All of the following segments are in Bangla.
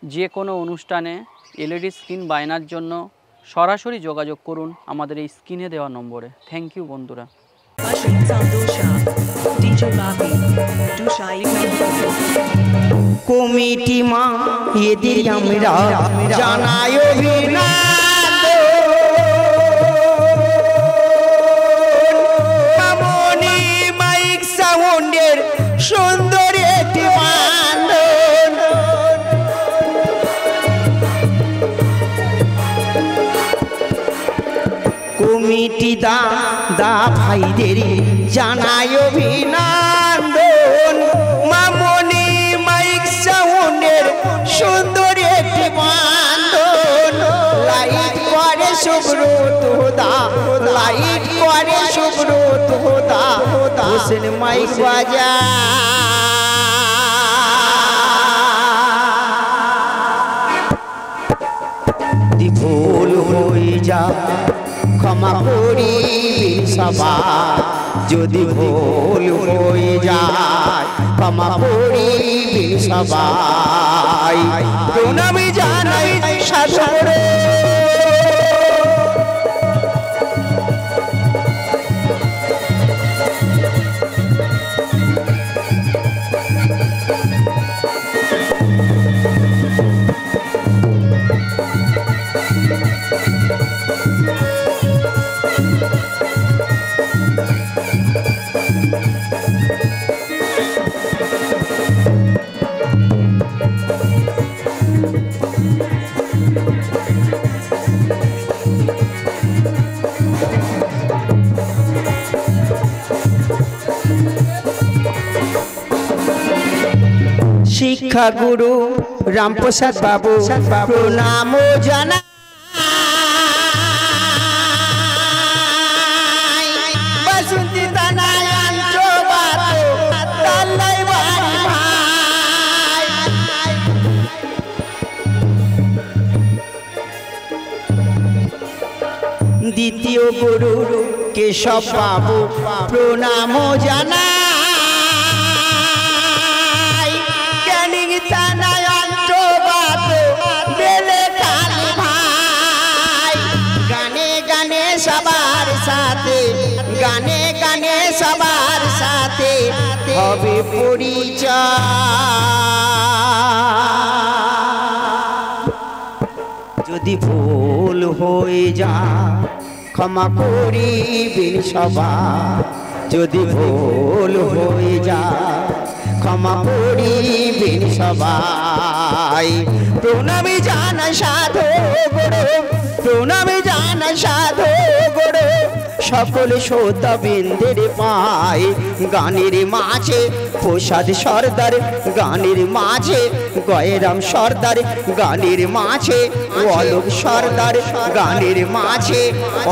যে কোনো অনুষ্ঠানে এলইডি স্ক্রিন বায়নার জন্য সরাসরি যোগাযোগ করুন আমাদের এই স্ক্রিনে দেওয়া নম্বরে। থ্যাংক ইউ বন্ধুরা। কমিটি মা এদের আমরা জানাই মামনি মাইক সাউন্ডের সুন্দর একটি বান্ধন। কমিটি দা ভাইদের জানাই অভিনন্দন। মামনি মাইক সাউন্ডের সুন্দর একটি বান্ধন। লাইট করে সুব্রত দা, লাইট করে সুব্রত দা, হোসেন মাইক বাজা। ভুল হয়ে যা ক্ষমা করিবি সবাই, যদি ভুল হয়ে যায় ক্ষমা করিবি সবাই। প্রণামী জানাই সাদরে শিক্ষা গুরু রামপ্রসাদ বাবু প্রণাম জানা। বাসন্তী তানায় আনছো বাতো তাল্লাই বাড়ি ভাই। দ্বিতীয় গুরু কেশব বাবু প্রণাম জানা। সবার সাথে গানে গানে সবার সাথে হবে পরিচয়। যদি ভুল হয়ে যায় ক্ষমা করিবেন সবাই, যদি ভুল হয়ে যায় ক্ষমা করিবেন সবাই। প্রণামী জানাই সাধু গুরু, প্রণামী জানাই সাধু গুরু, সকল শ্রদ্ধা বিন্দের পায়। গানের মাঝে প্রসাদ সর্দার, গানের মাঝে গয়রাম সর্দার, গানের মাঝে অলোক সর্দার, গানের মাঝে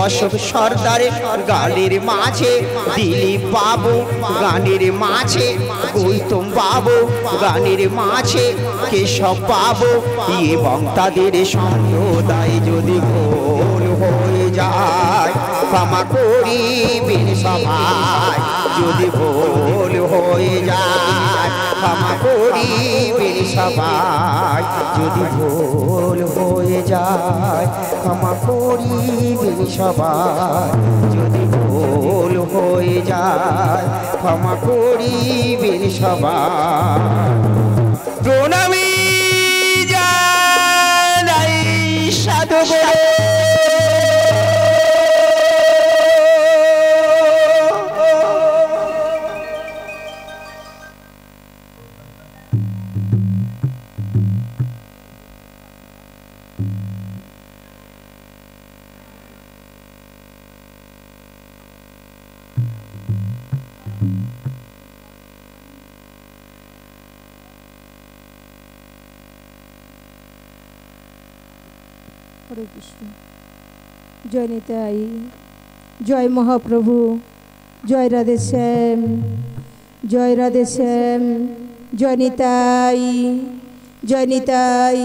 অশোক সর্দার, গানের মাঝে দিলীপ বাবু, গানের মাঝে গৌতম বাবু, গানের মাঝে কেশব বাবু এবং তাদের সম্প্রদায়। যদি ভুল হয়ে যায় ক্ষমা করিবেন সবাই, যদি ভুল হয়ে যায় ক্ষমা করিবেন সবাই, যদি ভুল হয়ে যায় ক্ষমা করিবেন সবাই, যদি ভুল হয়ে যায় ক্ষমা করিবেন সবাই। প্রণামী জানাই সাধু গুরু। হরে কৃষ্ণ। জয় নিতাই, জয় মহাপ্রভু, জয় রাধে শ্যাম, জয় রাধে শ্যাম, জয় নিতাই, জয় নিতাই,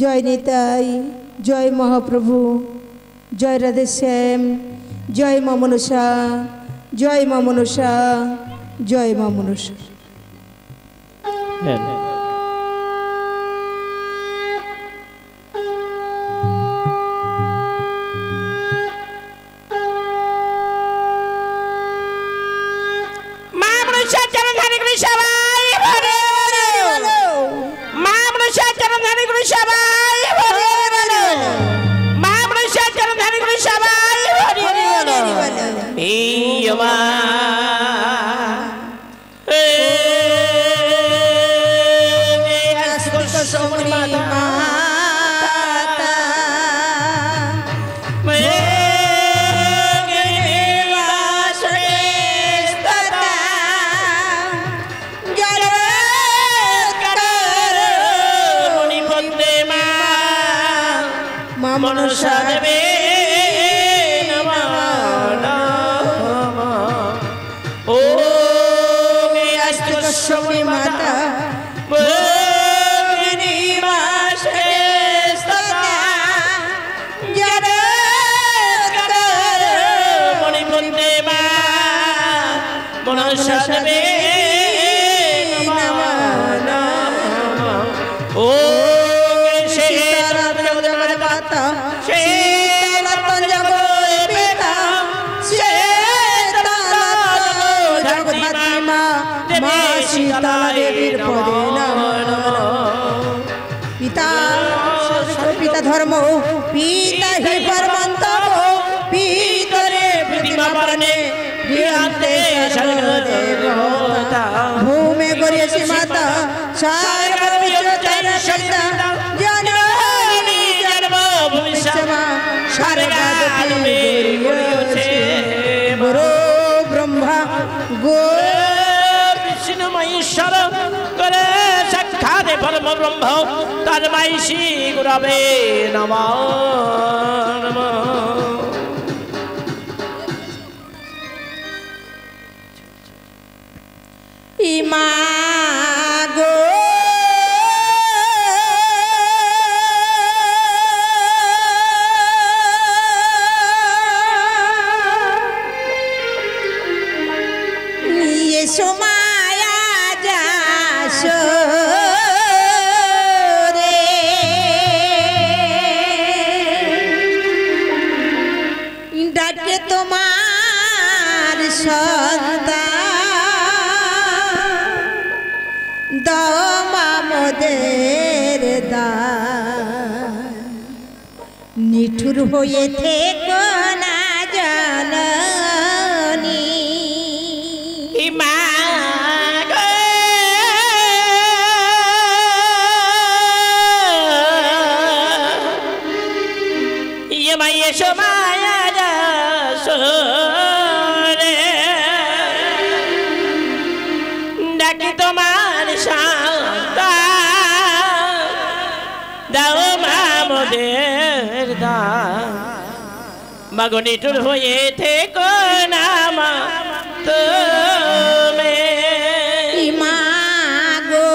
জয় নিতাই, জয় মহাপ্রভু, জয় রাধে শ্যাম, জয় মা মনসা, জয় মা মনসা, জয় মা মনসা। গুলো সবাই হরি হরি বলো মা মনসার চরণধারী গুলো সবাই হরি হরি বলো এই মা মনসা দেবে ও আস্তিকশ্বরী মাতা মণিপন্দে মা মনসা দেবে ও পিতা ধর্ম পিতা হি পরমন্ত পিতরে প্রতিমা বরণে প্রিয়ান্তে সর্বদেবতা ভূমে গরিয়সী মাতা সর্ববিচ্যুতার সত্তা জননী জন্ম ভবিষ্যমা সর্বাদপি গরিয়সে গুরু ব্রহ্মা গো বিষ্ণু মহেশ্বর করে সাক্ষাৎ পরম ব্রহ্ম তন্ময় শ্রী গুরবে নমঃ নমঃ ইমা গো ये सोमाया जासो ডাকে তোমার সন্তান দমামদের দান নিঠুর হয়ে থেকো না জাননি মা ইয়ে মাইয়ে সোমায়া ডাকি তোমার সন্তান দাও মামদের দান মাগনিটুর হয়ে থেকো না মা তুমি মা গো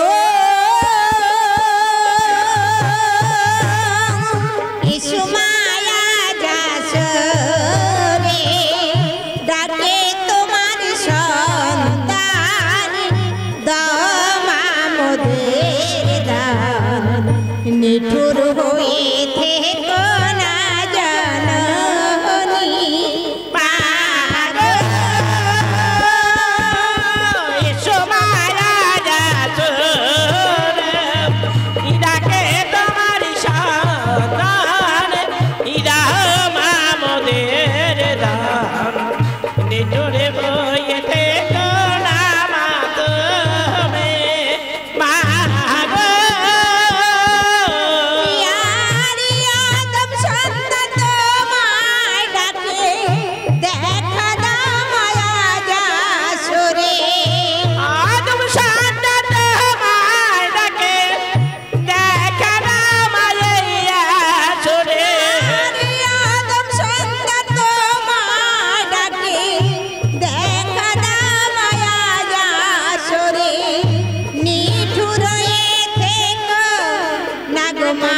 ইসুমায়া যাসরে ডাকে তোমার সন্তান দমামদের দান নিঠুর হয়ে থেকো না জাননি মা গো ইসুমায়া যাসরে ডাকে তোমার সন্তান মামদের দান নিঠুরে বয়ে থেকো না মা তুমি মা গো আদম সন্তান তোমায় ডাকে দেখা দাও মায়া যাসরে আদম সন্তান তোমায় ডাকে দেখা দাও মায়া যাসরে আদম সন্তান তোমায় ডাকে দেখা দাও মায়া যাসরে নিঠুর হয়ে থেকো না গো মা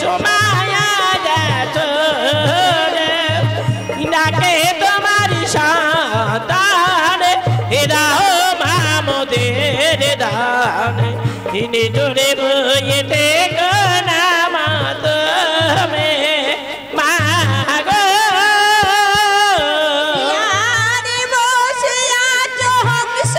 সোমায়া যাসরে ডাকে তোমার সন্তান এরাও মামদের দান নিঠুরে বয়ে থেকো না মা তুমি মা গো বসে আছো হংস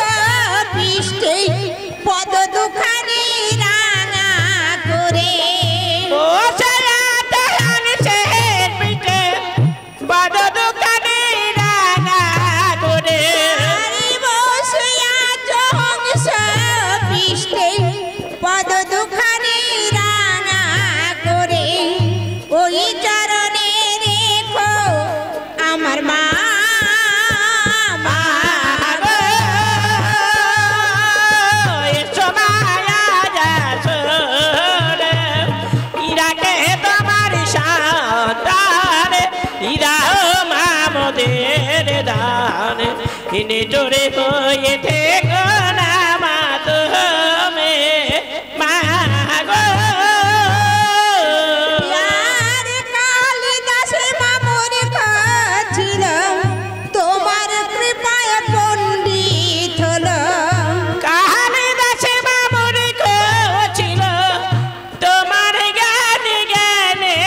ইনি জোরে হয়ে থেকো না মা তুমি মা গো আর কালিদাস মামুর কাছিল তোমার কৃপায় পণ্ডিত হলো কালিদাসে মামুর ছিল তোমার জ্ঞানে জ্ঞানে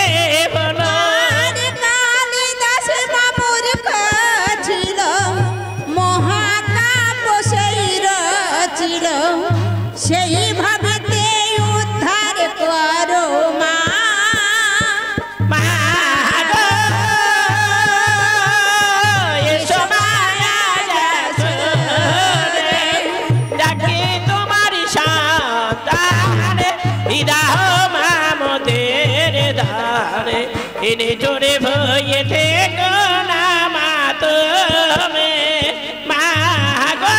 বলো আর কালিদাস মামুর কাছিল মহাকাব্য সেই রচিল সেই ভাবেতে উদ্ধার করো মা মা গো এসো মায়া যাচরে ডাকি তোমার সন্তান ইদাহ মামদের ধারে ইনি জোরে ভয়ে থেকো না মা তুমি মা গো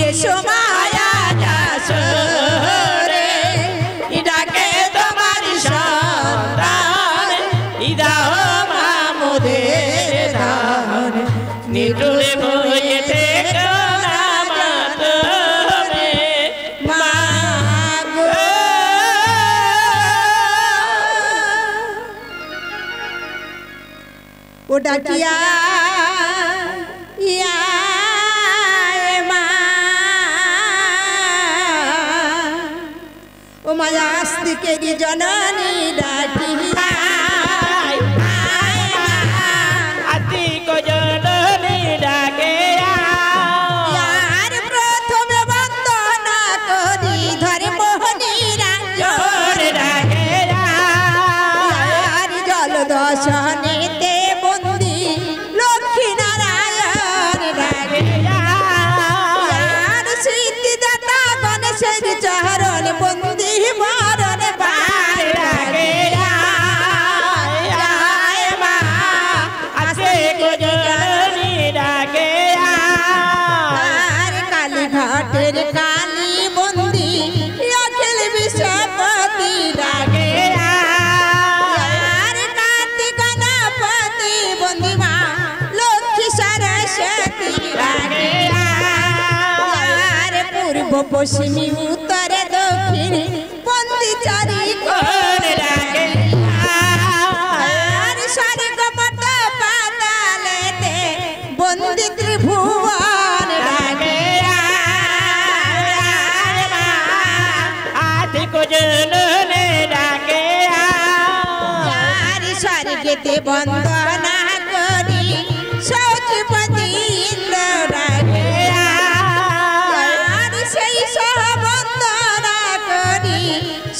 এসো মায়া যাচরে ডাকে তোমার সন্তান ইদাহ মামদের ধারে নিটুরে ভয়ে থেকো না মা তুমি মা গো ও ডাকিয়া ইয়া এ মা ও মায়া আস্তিকেরি জননী ডাকিয়া আতি কজননি ডাকে আর প্রথমে বন্দনা করি ধরে মোহনী রাঞ্জন ডাকে আর জল দশনীতে বন্দি লক্ষ্মী নারায়ণ ডাকে আর সিদ্ধিদাতা গণেশের চরণ বন্দি মরণ পায় ডাকে মা আতি কজননি ডাকে আর কালীঘাটের কালী বন্দি অখিল বিশ্বপতি ডাকে আর কার্তিক গণপতি বন্দি মা লক্ষ্মী সরস্বতী ডাকে আর পূর্ব পশ্চিমী উত্তরে দক্ষিণ বন্দি চারি কোণ ডাকে আর স্বর্গমত পাতালেতে বন্দি ত্রিভুবন ডাকে আতি কজননি ডাকে আর স্বর্গেতে বন্দনা করি সৌচপতি ইন্দ্র ডাকে আর সেই সহ বন্দনা করি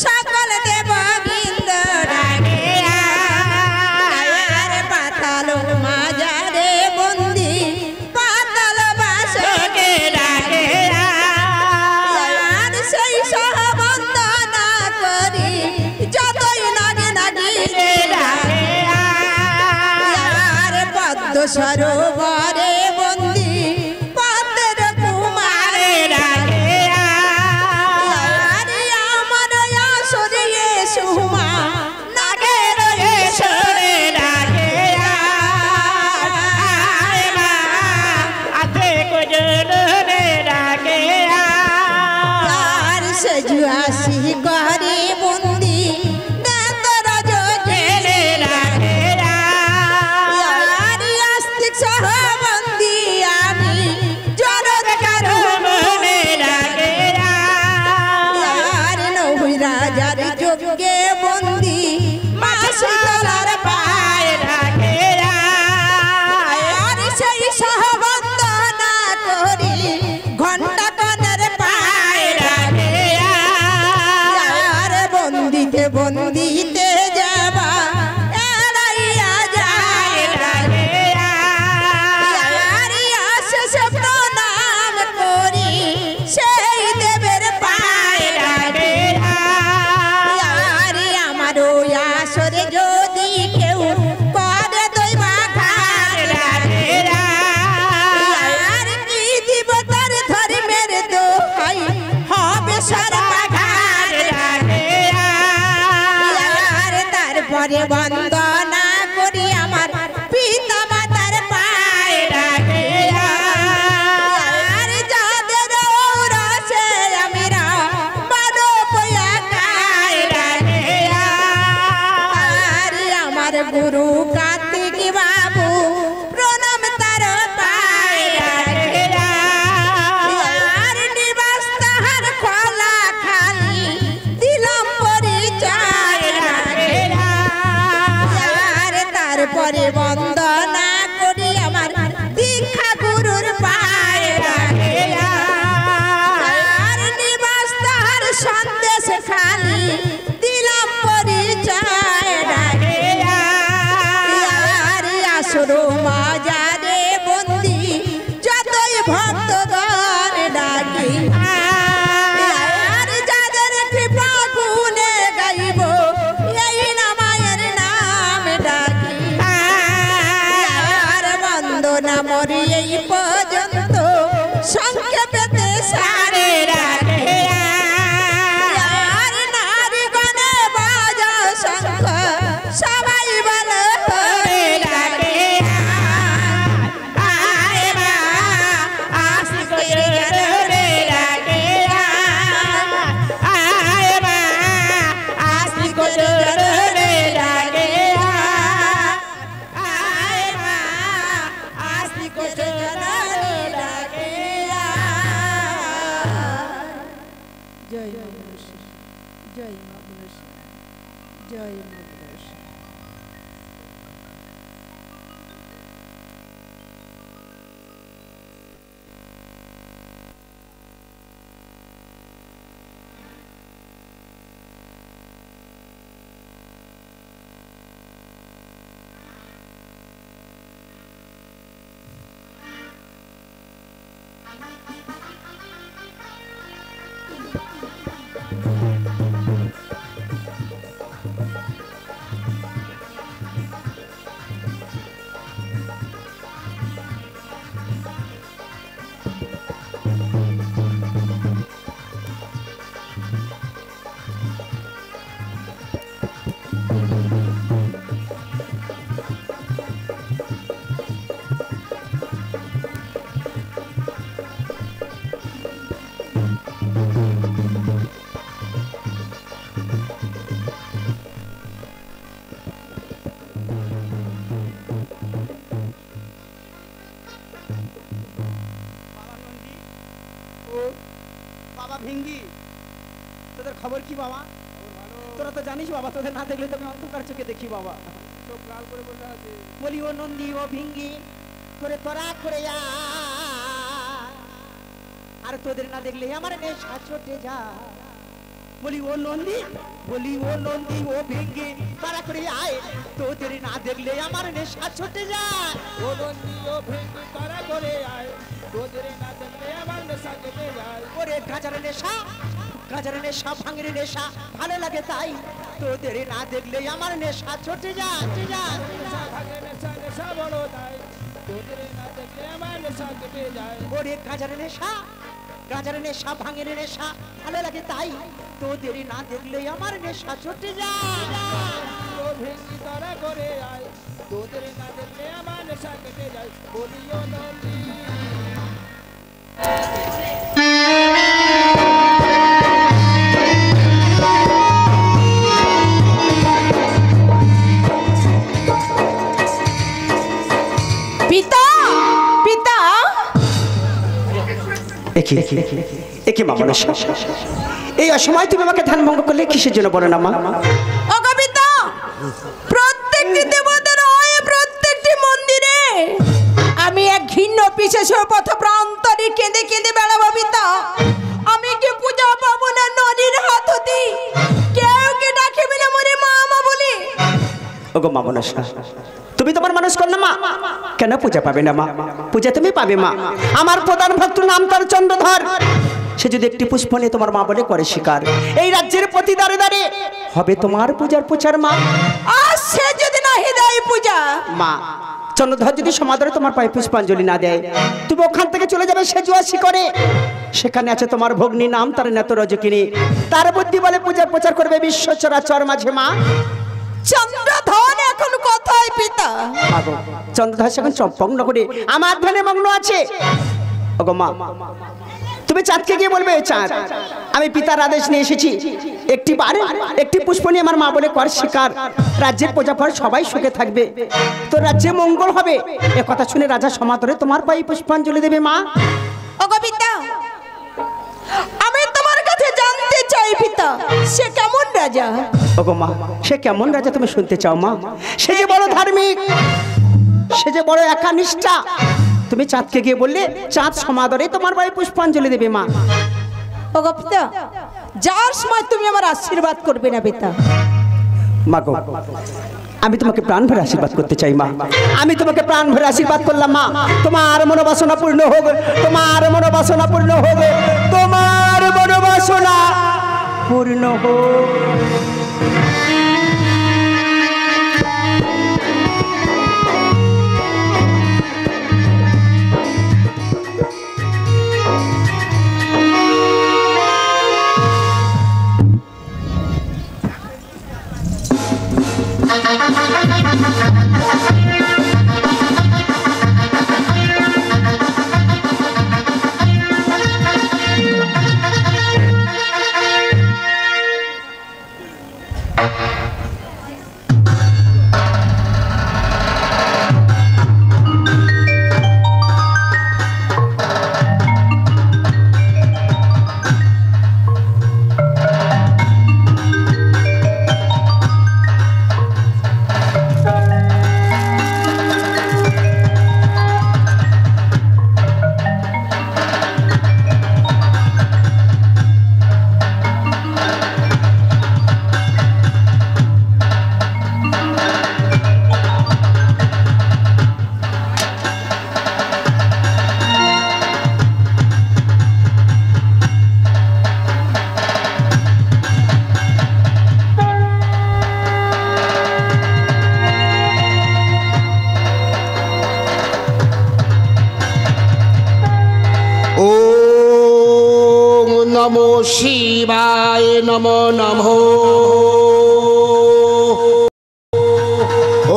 সকল দেবগিন্দ্র ডাকে আর পাতাল মাজারে বন্দি পাতাল বাসকে ডাকে আর সেই সহ বন্দনা করি যতই নাগে নাগি ডাকে আর পদ্ম সরোবরে বন্দি পদ্মের কুমারে ডাকে আর আমার আসরে সুমা নাগের সরে ডাকে আতে কজননি ডাকে আর সেজুয়াসি করে বন্দি নেতর যোগে ডাকে আর আস্তিক সহ বন্দি ভক্তগণ ডাকি আর যাদের কৃপা গুণে গাইব এই নামায়ের নাম ডাকি আর বন্দনা মরি এই পর্যন্ত সংক্ষেপেতে সারে রাখে আর নারীগণে বাজা শঙ্খ সবাই বলে ডাকে আয় মা আশিকের জনরে ডাকে আয় মা আশিকের জনরে ডাকে আয় মা আশিকের জনরে ডাকে জয় মা গুণেশ্বরী জয় মা গুণেশ্বরী জয় মা গুণেশ্বরী বাবা ভেঙ্গি, তোদের খবর কি বাবা? তোরা তো জানিস বাবা, তোদের না দেখলে তো আমি অন্ধকার চোখে দেখি বাবা। চোখ লাল করে বসে আছে। বলি ও নন্দী ও ভিঙ্গি করে তোরা করে আর তোদের না দেখলে আমার নেশা ছুটে যা। বলি ও নন্দী, বলি ও নন্দী ও ভিঙ্গি তারা করে আয়, তোদের না দেখলে আমার নেশা ছুটে যায়। ও নন্দী ও ভিঙ্গি তারা করে আয়, তোদের না দেখলে আমার নেশা কেটে যায়। ওরে গাজার নেশা, গাজার নেশা ভাঙের নেশা ভালো লাগে তাই, তোদের না দেখলে আমার নেশা ছুটে যায়। নেশা বড় তাই, তোদের না দেখলে আমার নেশা কেটে যায়। ওরে গাজার নেশা, গাজার নেশা ভাঙের নেশা ভালো লাগে তাই, তোদের না দেখলে আমার নেশা ছুটে যায়। ও ভেঙ্গি তারা করে আয়, তোদের না দেখলে আমার নেশা কেটে যায়। বলিও নন্দী পিতা পিতা একে মা বলো, এই অসময় তুমি আমাকে ধ্যান ভঙ্গ করলে কিসের জন্য বলো না মা? ওগো পিতা, প্রত্যেকটি দেবতার হয়ে প্রত্যেকটি মন্দিরে আমি এক ঘৃণ্য বিশেষ পথ প্রান্তরে কেঁদে কেঁদে বেড়াবো পিতা। আমি কি পূজা পাবো না নদীর হাত হতে? কেউ কে ডাকিবে না মরে মা মা বলি? ওগো মা বলো, তুমি তোমার মানুষ কর না মা, কেন পূজা পাবে না মা? পূজা তুমি পাবে মা। আমার প্রধান ভক্ত নাম তার চন্দ্রধর, সে যদি একটি পুষ্প নিয়ে তোমার মা বলে করে শিকার, এই রাজ্যের প্রতি দাঁড়ে দাঁড়ে হবে তোমার পূজার প্রচার মা। আর সে যদি না হৃদয় পূজা মা, চন্দ্রধর যদি সমাদরে তোমার পায়ে পুষ্পাঞ্জলি না দেয়, তুমি ওখান থেকে চলে যাবে সে জুয়াশি করে। সেখানে আছে তোমার ভগ্নী নাম তার নেত রজকিনী, তার বুদ্ধি বলে পূজার প্রচার করবে বিশ্ব চরাচর মাঝে মা। চন্দ্রধর এখন কোথায় পিতা? চন্দ্রধর এখন চম্পক নগরে আমার ধ্যানে মগ্ন আছে। ওগো মা, তুমি চাঁদকে গিয়ে বলবে, চাঁদ আমি পিতার আদেশ নিয়ে এসেছি, একটি পুষ্প নিয়ে আমার মা বলে কর শিকার, রাজ্যের প্রজাপর সবাই সুখে থাকবে, তোর রাজ্যে মঙ্গল হবে। এ কথা শুনে রাজা সমাদরে তোমার পায়ে পুষ্পাঞ্জলি দেবে মা। ওগো পিতা, আমি তোমার কাছে জানতে চাই পিতা, সে কেমন রাজা? ওগো মা, সে কেমন রাজা তুমি শুনতে চাও মা? সে যে বড় ধার্মিক, সে যে বড় একানিষ্ঠা। তুমি চাঁদকে গিয়ে বললে চাঁদ সমাদরে তোমার পায়ে পুষ্পাঞ্জলি দেবে মা। ওগো পিতা, যার সময় তুমি আমার আশীর্বাদ করবে না পিতা। মা গো, আমি তোমাকে প্রাণ ভরে আশীর্বাদ করতে চাই মা। আমি তোমাকে প্রাণ ভরে আশীর্বাদ করলাম মা। তোমার মনোবাসনা পূর্ণ হোক, তোমার মনোবাসনা পূর্ণ হোক, তোমার মনোবাসনা পূর্ণ হোক। नमो शिवाय नमो नमो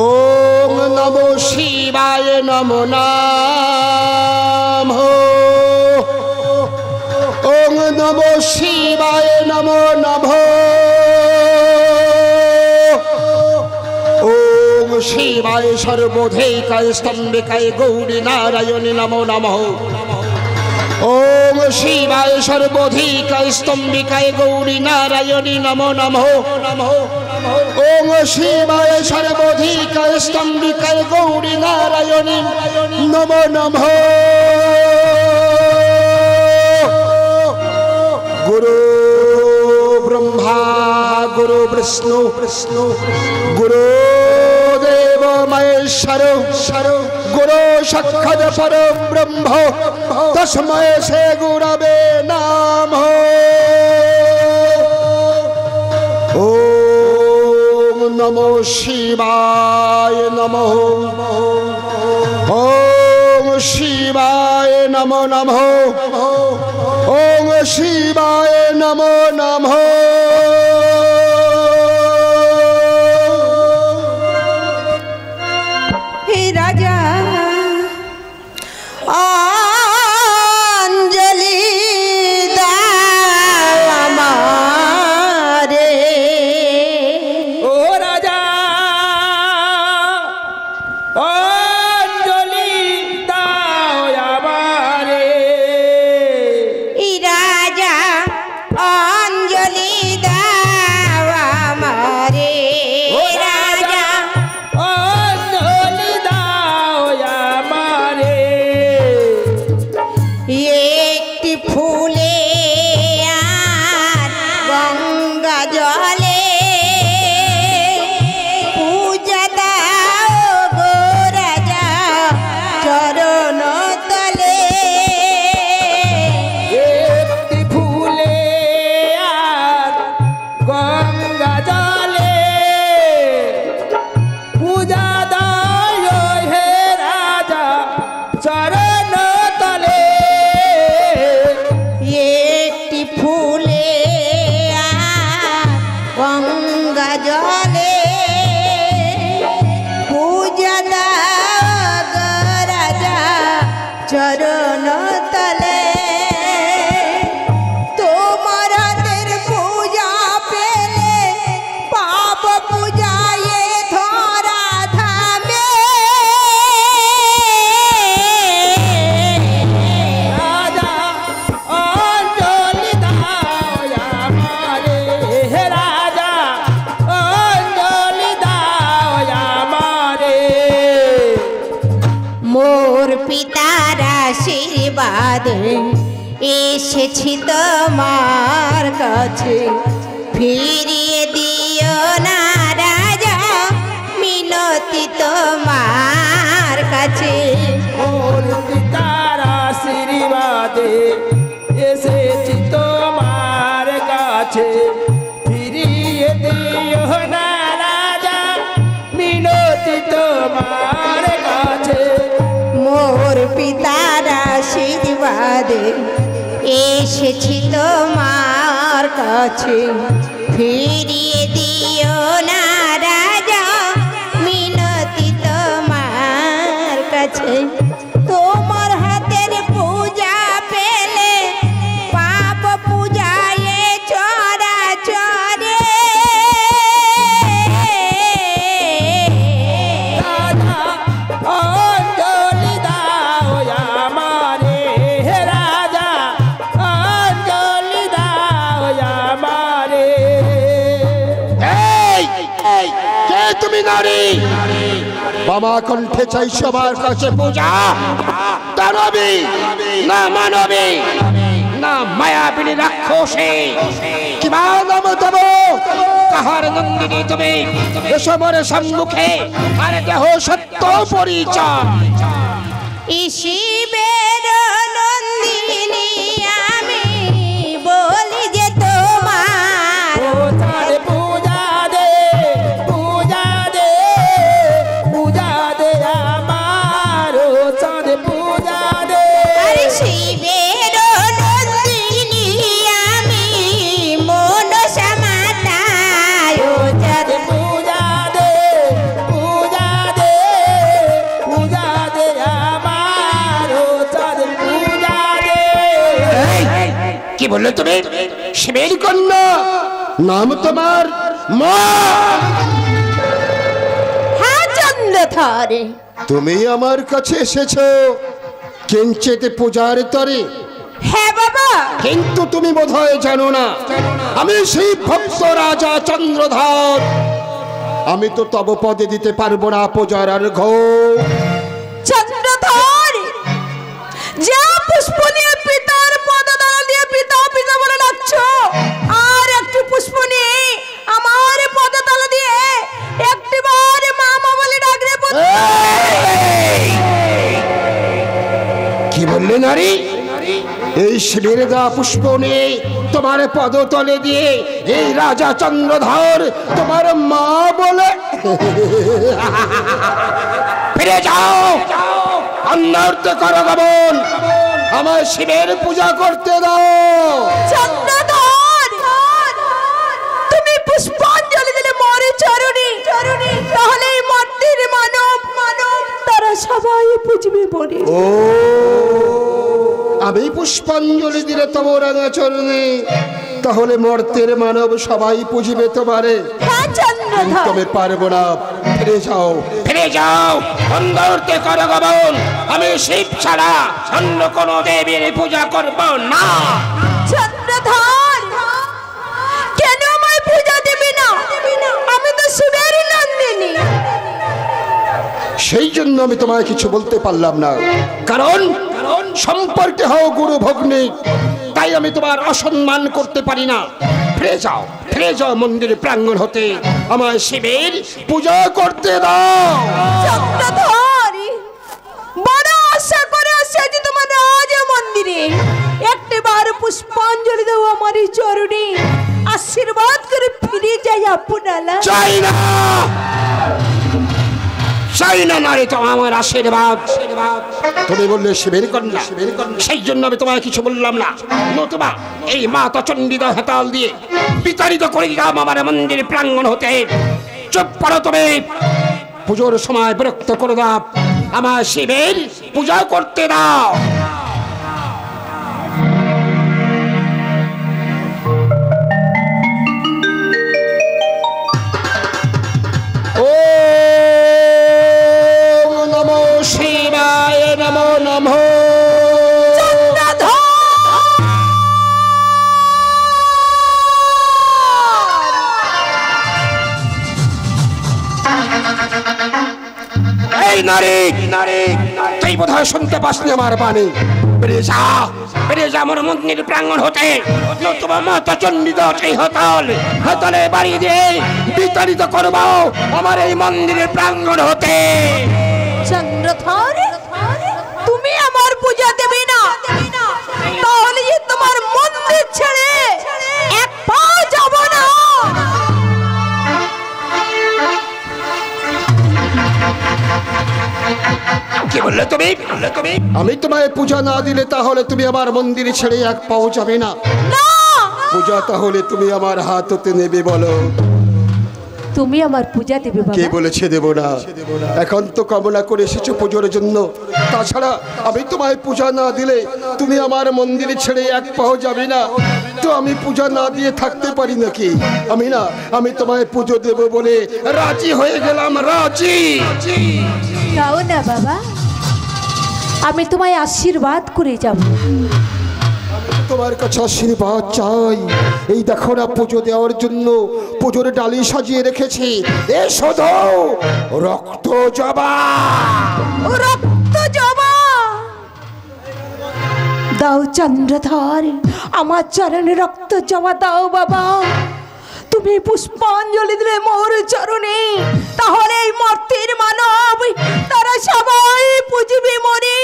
ओम नमो शिवाय नमो नमो ओम नमो शिवाय नमो नमो ओम शिवाय सर्वोधैकाय स्तंभिकाय गौरी नारायणी नमो नमः ओम शिवाय सर्वोधिकाय स्तंभिकाय गौरी नारायणी नमो नमः ओम शिवाय सर्वोधिकाय स्तंभिकाय गौरी नारायणी नमो नमः गुरु ब्रह्मा गुरु विष्णु गुरु देव महेश्वर गुरु साक्षात् परम ब्रह्म तस्मै श्री गुरवे नमः ओम नमो शिवाय नमः ओम शिवाय नमो नमः ओम शिवाय नमो नमः राजा अंजलि दाओ हमारे ओ राजा अंजलि दाओ हमारे राजा अंजलि दाओ हमारे राजा अंजलि दाओ हमारे एक फूले आर गंगा जले पूजा दाओ गो राजा चरण तले একটি ফুলে আর গঙ্গা জলে পূজা দায় হে রাজা চরণ তলে একটি ফুলে আর গঙ্গা জলে পূজা দাও গো রাজা চরণ তলে তোমার হাতের পূজা পেলে পাপ পূজায়ে ধরা ধামে রাজা অঞ্জলি দাও আমারে হে রাজা অঞ্জলি দাও আমারে মোর পিতার আশীর্বাদে এসেছি তোমার কাছে ফিরিয়ে দিও না রাজা মিনতি তোমার কাছে। মোর পিতার আশীর্বাদে এসেছি তোমার কাছে, ফিরিয়ে দিও না রাজা মিনতি তোমার কাছে। মোর পিতার আশীর্বাদে এসেছি তোমার কাছে, ফিরিয়ে দিও না রাজা মিনতি তোমার কাছে। তোমার হাতের পূজা পেলে পাপ পূজায় চরা চরে। রাজা অঞ্জলি দাও আমারে, রাজা অঞ্জলি দাও আমারে। এই কে তুমি নারী? বাবা কণ্ঠে চাই সবার কাছে পূজা। দানবী না মানবী না মায়াবিনী রাক্ষসী, কিবা নাম দেব? কাহার নন্দিনী তুমি? এসবের সম্মুখে আর দেহ সত্য পরিচয়। শিবের নন্দিনী আমি বলি যে তোমার। ওটার পূজা দে, পূজা দে, পূজা দে আমার, ওটার পূজা দে। আরে শিবের নন্দিনী আমি মনসা মাতায়। পূজা দে, পূজা দে, পূজা দে আমার, ওটার পূজা দে। কি বললে তুমি? শিবের কন্যা, নাম তোমার মা? হ্যাঁ চন্দ্রধর, তুমি আমার কাছে এসেছো কিঞ্চিত পূজার তরে, হ্যাঁ বাবা। কিন্তু তুমি বোধহয় জানো না আমি সেই ভক্ত রাজা চন্দ্রধর। আমি তো তব পদে দিতে পারবো না পূজার আর ঘোর। চন্দ্রধর, যা পুষ্প নিয়ে পিতার পদতলা দিয়ে পিতা পিতা বলে ডাকছো, আর একটু পুষ্প নিয়ে আমার পদতলা দিয়ে একটিবার মামা বলে ডাকলে কি বললে নারী? এই শিবের দা পুষ্প নিয়ে তোমার পদতলে দিয়ে এই রাজা চন্দ্রধর তোমার মা বলে? ফিরে যাও, অন্যর্থ করো গমন, আমার শিবের পূজা করতে দাও। চন্দ্রধর, তুমি পুষ্পাঞ্জলি দিলে মরে চরণে, তাহলে এই মর্তের মানব তারা সবাই পুজবে বলে। ও, আমি পুষ্পাঞ্জলি দিলে তোমার রাঙা চরণে, তাহলে মর্তের মানব সবাই পুজিবে তোমারে? হ্যাঁ চন্দ্রধর, তুমি পারবো না। ফিরে যাও, ফিরে যাও, অন্যর্থে করো গমন, আমি শিব ছাড়া অন্য কোন দেবীর পূজা করব না। চন্দ্রধর, কেন আমায় পূজা দেবে না? আমি তো শিবের নন্দিনী। সেই জন্য আমি তোমায় কিছু বলতে পারলাম না, কারণ সম্পর্কে হও গুরু ভগ্নী, তাই আমি তোমার অসম্মান করতে পারি না। ফিরে যাও, ফিরে যাও মন্দিরের প্রাঙ্গণ হতে, আমার শিবের পূজা করতে দাও। চন্দ্রধর, বড় আশা করে আসছি তোমার রাজ মন্দিরে, একটিবার পুষ্পাঞ্জলি দাও আমার এই চরণে, আশীর্বাদ করে ফিরে যাই আপনারা। চাই না, চাই না নারী তো আমার আশীর্বাদ। তুমি বললে শিবের কন্যা, সেই জন্য আমি তোমায় কিছু বললাম না, নতুবা এই মাতা চণ্ডীদা হেতাল দিয়ে বিতাড়িত করে দিলাম আমার মন্দির প্রাঙ্গণ হতে। চুপ করো তুমি, পুজোর সময় বিরক্ত করে দাও, আমার শিবের পূজা করতে দাও। এই নারী, তুই বোধহয় শুনতে পাসনি আমার বাণী। বেরিয়ে যা আমার মন্দির প্রাঙ্গণ হতে, নতুবা মাতা চণ্ডীদাহ সেই হাতলে বাড়ি দিয়ে বিতাড়িত করবো আমার এই মন্দিরের প্রাঙ্গণ হতে। চন্দ্রধর, তুমি আমার পূজা দেবে না, তাহলে যে তোমার মন্দির ছেড়ে এক পা যাব না। কি বললে তুমি? আমি তোমায় পূজা না দিলে তাহলে তুমি আমার মন্দির ছেড়ে এক পাও যাবে না? না, পূজা তাহলে তুমি আমার হাত হতে নেবে বলো? তুমি আমার পূজা দেবে কে বাবা। বলেছে দেব না? এখন তো কামনা করে এসেছো পুজোর জন্য। তাছাড়া আমি তোমায় পূজা না দিলে তুমি আমার মন্দির ছেড়ে এক পাও যাবে না। তো আমি পূজা না দিয়ে থাকতে পারি নাকি? আমি তোমায় পুজো দেব বলে রাজি হয়ে গেলাম, রাজি। যাও না বাবা, আমি তোমায় আশীর্বাদ করে যাব। তোমার কাছে আশীর্বাদ চাই। এই দেখো না, পুজো দেওয়ার জন্য পুজোর ডালি সাজিয়ে রেখেছি। এসো দাও রক্ত জবা। রক্ত জবা দাও চন্দ্রধর, আমার চরণে রক্ত জবা দাও বাবা। তুমি পুষ্পাঞ্জলি দিলে মোর চরণে, তাহলে এই মর্তের মানব তারা সবাই পুজবে মরে।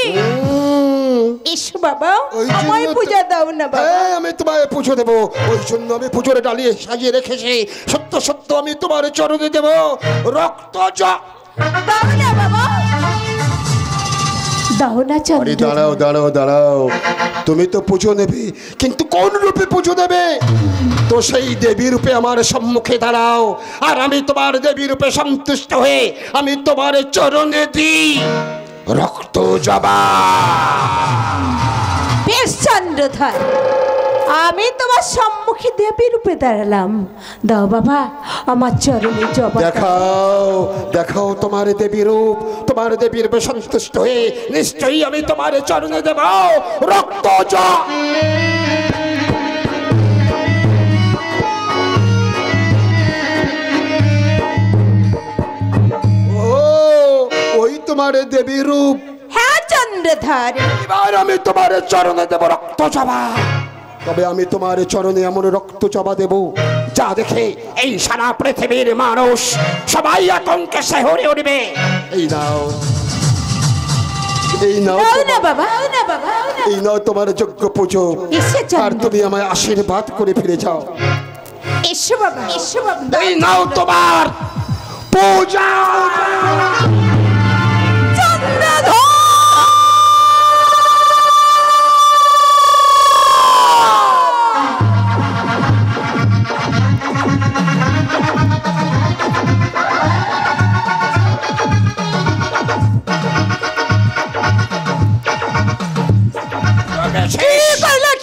এসো বাবা, আমায় পূজা দাও না বাবা। আমি তোমায় পুজো দেবো, ওই জন্য আমি পুজোর ডালি সাজিয়ে রেখেছি। সত্য সত্য আমি তোমার চরণে দেব রক্ত জবা। দাও না বাবা, দাও না চন্দ্র। দাঁড়াও, তুমি তো পুজো নেবে, কিন্তু কোন রূপে পুজো দেবে? তো সেই দেবী রূপে আমার সম্মুখে দাঁড়াও, আর আমি তোমার দেবী রূপে সন্তুষ্ট হয়ে আমি তোমার চরণে দিই রক্ত জবা। বেশ চন্দ্রধর, আমি তোমার সম্মুখে দেবী রূপে দাঁড়ালাম। দাও বাবা আমার চরণে জবা। দেখাও তোমার দেবী রূপ। তোমার দেবী রূপে সন্তুষ্ট হয়ে নিশ্চয়ই আমি তোমার চরণে দেব রক্ত জবা। ওই তোমার দেবী রূপ। হ্যাঁ চন্দ্রধর, এবার আমি তোমার চরণে দেব রক্ত জবা। তবে আমি তোমার চরণে এমন রক্ত জবা দেব যা দেখে এই সারা পৃথিবীর মানুষ সবাই আতঙ্কে শিহরে উঠবে। এই নাও দাও না বাবা, এই নাও তোমার যোগ্য পুজো। আর তুমি আমায় আশীর্বাদ করে ফিরে যাও। এসো বাবা, এসো বাবা। এই নাও তোমার পূজা।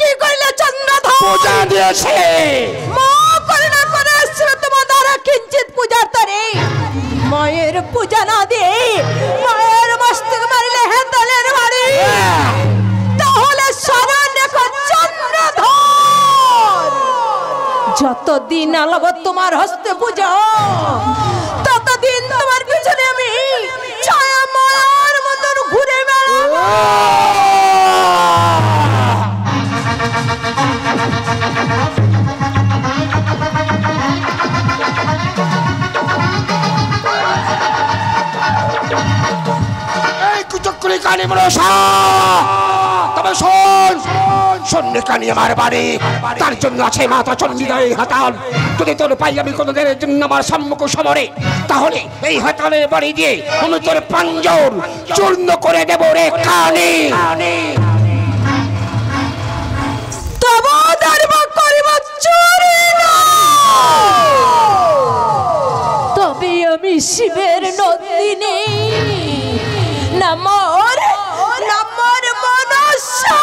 কি করলে চন্দ্রধর? পূজা দিয়েছে। মা করুণা করে এসেছিল তোমার দ্বারা কিঞ্চিত পূজার তরে। মায়ের পূজা না দিয়ে মায়ের মস্তক মারিলে হেতালের বাড়ি। তাহলে স্মরণ রেখো চন্দ্রধর, যতদিন আলাব তোমার হস্তে পূজা, ততদিন তোমার পিছনে আমি ছায়া মায়ার মতন ঘুরে বেড়াবো। তবে শোন কানি আমার বাড়ি, তার জন্য আছে মাতা চণ্ডীদাহ হাতাল। যদি তোর পাই আমি কোনোদিনের জন্য আমার সম্মুখ সমরে, তাহলে এই হাতালের বাড়ি দিয়ে আমি তোর পাঞ্জর চূর্ণ করে দেব রে কানে। তবে আমি শিবের নন্দিনী, নামর মনসা।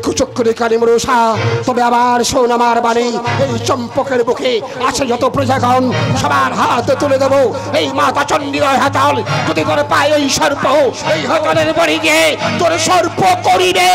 কুচক্করে কালী মনসা, তবে আবার শোন আমার বাণী। এই চম্পকের বুকে আছে যত প্রজাগণ, সবার হাত তুলে দেব এই মাতা চণ্ডীদাহ হাতাল। যদি তোর পায় এই সর্প, এই হাতালের বাড়ি গিয়ে তোর সর্প করি রে।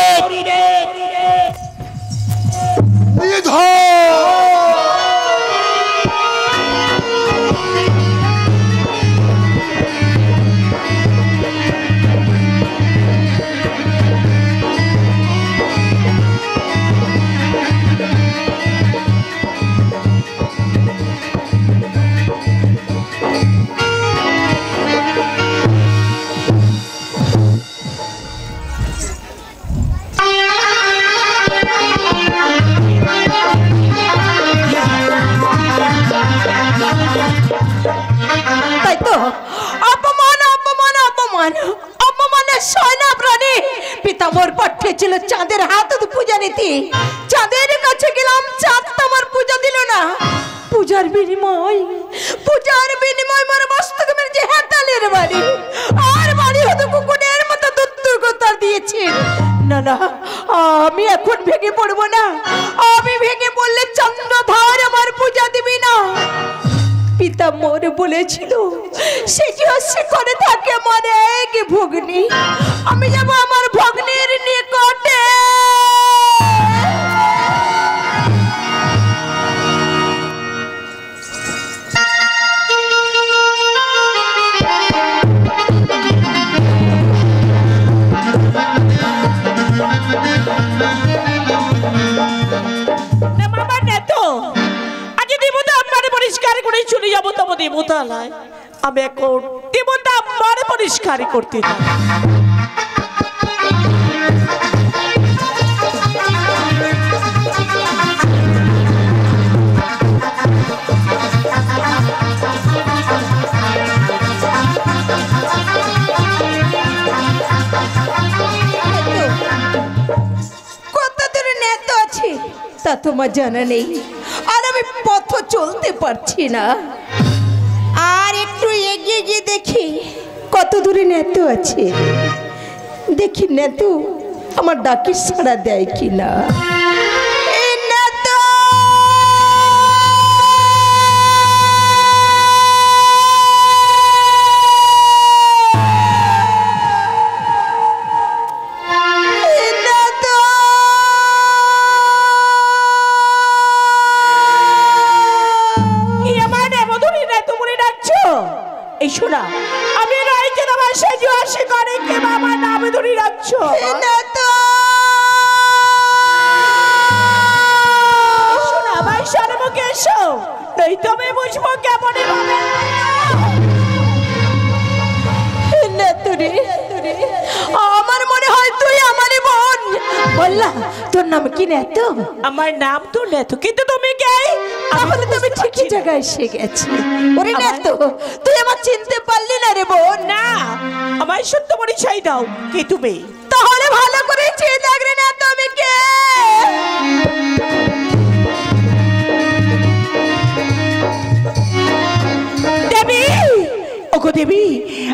তাই তো অপমান অপমান অপমান অপমানের সয়না প্রাণী পিতামর পাঠিয়েছিল চাঁদের হাতে পূজা নিতে। চাঁদের কাছে গেলাম, চাঁদ তো আমার পূজা দিল না। পূজার বিনিময় মোর মস্তক মেরে হাতালের বাড়ি আর বাড়ি হতো কুকুরের মতো দুর্গতার দিয়েছে। না না, আমি এখন ভেঙে পড়বো না। আমি ভেঙে পড়লে চন্দ্রধার আমার পূজা দিবি না। পিতা মোরে বলেছিল সে যে করে থাকে মনে এক ভগ্নী। আমি যাব আমার ভগ্নীর নিকটে। পরিষ্কার করে চলে যাবো তবু দেবতালয়। আমি এখন দেবতা আমার পরিষ্কার করতে কত দূরে নেত আছে তা তোমার জানা নেই, আর আমি পথ চলতে পারছি না। আর একটু এগিয়ে গিয়ে দেখি কত দূরে নেতু আছে। দেখি নেতু আমার ডাকি সাড়া দেয় কিনা। এই শোনা, আমি রাইজের আমার সেজু আসে করে কে বাবা নামে ধরে রাখছো না তো। শোনা ভাই সরমুখে এসো, এই তো আমি বুঝবো কেমন ভাবে। না তোরে, আমার মনে হয় তুই আমারই বোন। বললা তোর নাম কি নেতো? আমার নাম তো নেতো, কিন্তু তুমি কে? তাহলে তুমি ঠিকই জায়গায় এসে গেছি। ওরে নেতো, তুই আমার চিনতে পারলি না রে বোন? না, আমার সত্য পরিচয় দাও, কে তুমি? তাহলে ভালো করে চেয়ে দেখ রে নেতো আমি কে। দেবী, ওগো দেবী,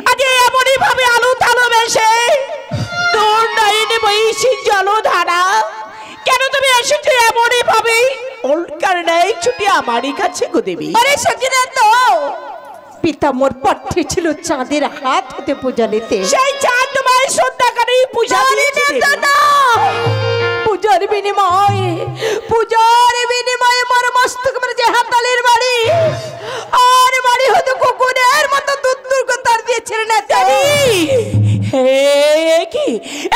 আজ এমনই ভাবে আলো তালো বেশে তোর নয়নে বইছি জলধারা। কেন তুমি এসেছো এমনই ভাবে? ওলকার নাই ছুটি আমারই কাছে গো দেবী। আরে সকিনা তো পিতা মোর পাঠিয়েছিল চাঁদের হাত হতে পূজা নিতে। সেই চাঁদ তোমায় সন্ধ্যাকারে পূজা দিয়েছে না। পূজার বিনিময়ে মোর মস্তক মেরে যে হাতালের বাড়ি আর বাড়ি হতো কুকুরের মতো দুর্গতার দিয়েছে না দেবী।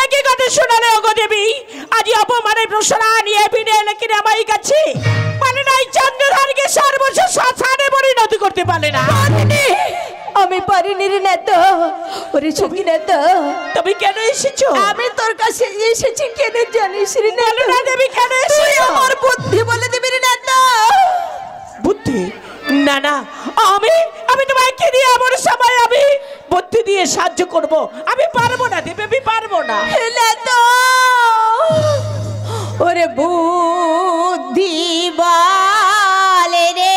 একই কথা শোনালে ওগো দেবী, আজ অপমানের প্রশ্না নিয়ে ফিরে এলে কিনা আমার কাছে। মানে নাই চন্দ্রধারকে সর্বস্ব শ্মশানে পরিণত করতে পারে না। আমি পারিনি রে নেতো। ওরে সখী নেতো, তুমি কেন এসেছো? আমি তোর কাছে এসেছি কেন জানিস রে নেতো? না দেবী, কেন এসেছো? আমার বুদ্ধি বলে দিবি রে নেতো। বুদ্ধি? না না, আমি তোমায় কে দিয়ে এমন সময় আমি বুদ্ধি দিয়ে সাহায্য করব? আমি পারবো না দেবী, আমি পারবো না। নেতো, ওরে বুদ্ধি বলে রে।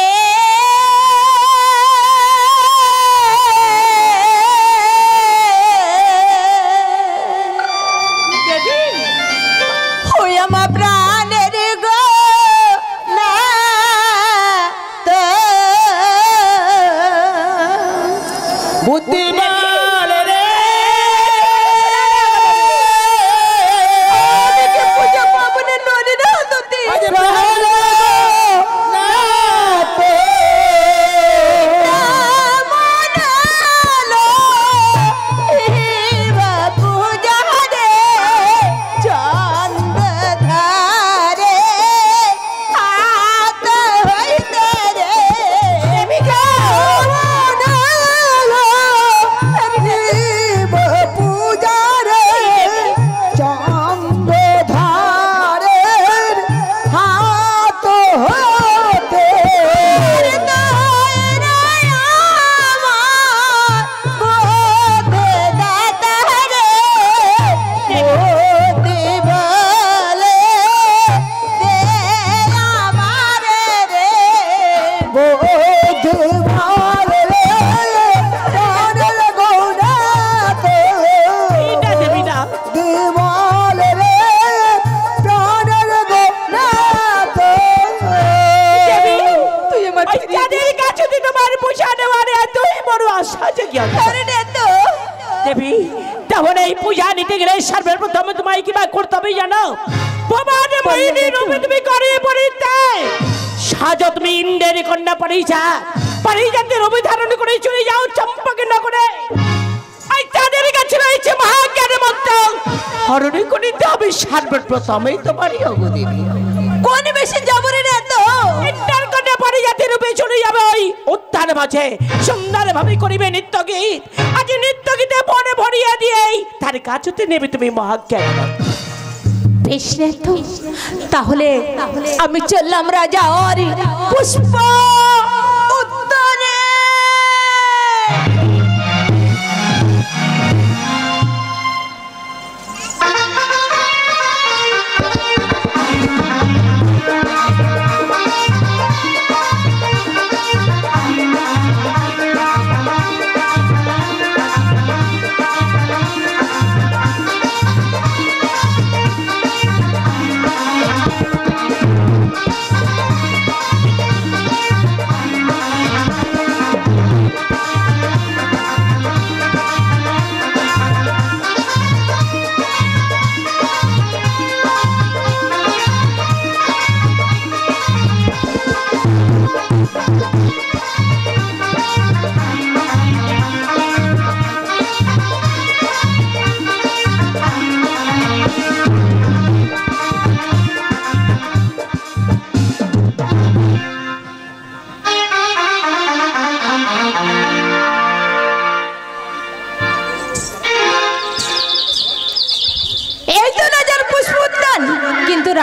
আশা জেগে আছে। আরে না তো দেবী, তাহলে এই পূজা নিতে গেলে সর্বপ্রথমে তোমায় কি বা করতে হবে জানো? ভবানী মোহিনী রূপে তুমি করে পরিতে সাজো তুমি ইন্দ্রের কন্যা পারিজাতের রূপে ধারণ করে চলে যাও চম্পকে নগরে। এই তাদের কাছে রয়েছে মহাজ্ঞানের মন্ত্র, হরণে করিতে হবে সর্বপ্রথমে তোমারই অগদেবী। কোন বেশি যাব রে না তো ইন্দ্রের কন্যা পারিজাতের রূপে চলে যাবে ওই উত্থান মাঝে সুন্দর ভাবে করিবে নৃত্য গীত। আজ নৃত্য গীতে মনে ভরিয়ে দিয়েই তার কাছতে নেবে তুমি মহাজ্ঞান। বেশ রে তো, তাহলে আমি চললাম রাজা আর পুষ্প উদ্যানে।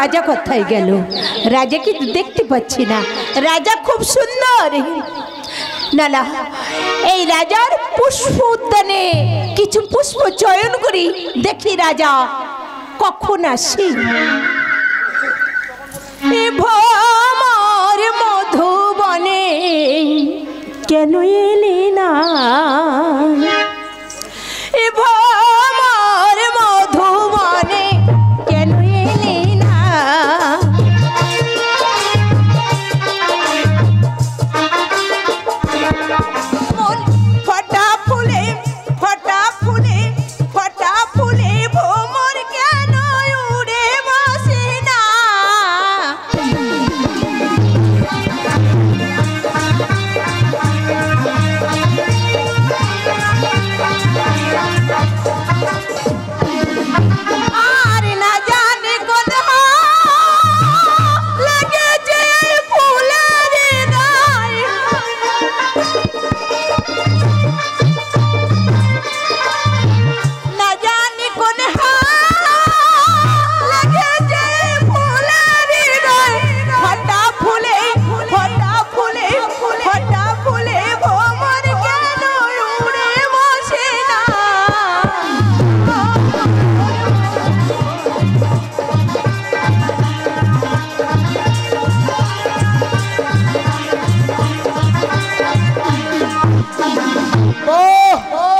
রাজা কোথায় গেল? রাজাকে তো দেখতে পাচ্ছি না। রাজা খুব সুন্দর। না না, এই রাজার পুষ্প উদ্যানে কিছু পুষ্প চয়ন করি, দেখি রাজা কখন আসে। ভ্রমর মধুবনে কেন এলি না? ভ্রমর মধুবনে কেন এলি না? ফটা ফুলে ফটা ফুলে ফটা ফুলে ভ্রমর কেন উড়ে বসে না? আর না জানে কোথা লেগেছে ফুলের গায়ে। না জানি কোন লেগেছে ফুলের গায়ে। ফটা ফুলে ফটা ফুলে ফটা ফুলে ভ্রমর কেন উড়ে বসে না?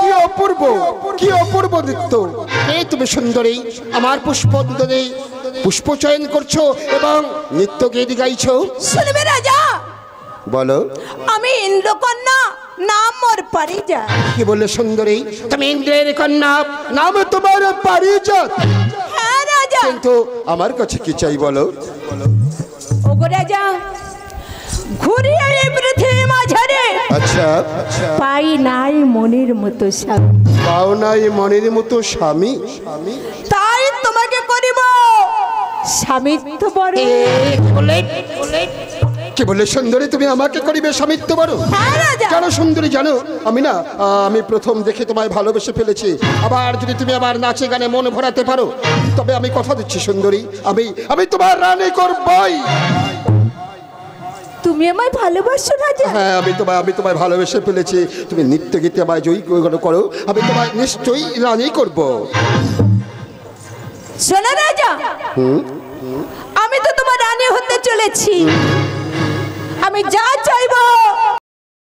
কি অপূর্ব, কি অপূর্ব নৃত্য! এই তুমি সুন্দরী, আমার পুষ্প উদ্যানে পুষ্প চয়ন করছো এবং নৃত্য গীত গাইছো। শুনবে রাজা, বলো। আমি ইন্দ্রকন্যা, নাম মোর পারিজাত। কি বললে সুন্দরী? তুমি ইন্দ্রের কন্যা, নাম তোমার পারিজাত। হ্যাঁ রাজা। কিন্তু আমার কাছে কি চাই বলো? ওগো রাজা, ঘুরিয়ে এই পৃথিবী মাঝারে আচ্ছা, পাই নাই মনের মতো স্বামী। পাও নাই মনের মতো স্বামী, তাই তোমাকে করিব স্বামিত্ব বরণ। কি বললে সুন্দরী? তুমি আমাকে করিবে স্বামিত্ব বরণ? হ্যাঁ রাজা। কেন সুন্দরী জানো, আমি না আমি প্রথম দেখে তোমায় ভালোবেসে ফেলেছি। আবার যদি তুমি আবার নাচে গানে মন ভরাতে পারো, তবে আমি কথা দিচ্ছি সুন্দরী, আমি তোমার রানী করবই। তুমি আমায় ভালোবাসো রাজা? হ্যাঁ, আমি তোমায় ভালোবেসে ফেলেছি। তুমি নৃত্য গীতে আমায় জয়ী করো, আমি তোমায় নিশ্চয়ই রানী করব। শোনো রাজা, আমি তো তোমার রানী হতে চলেছি। আমি যা চাইবো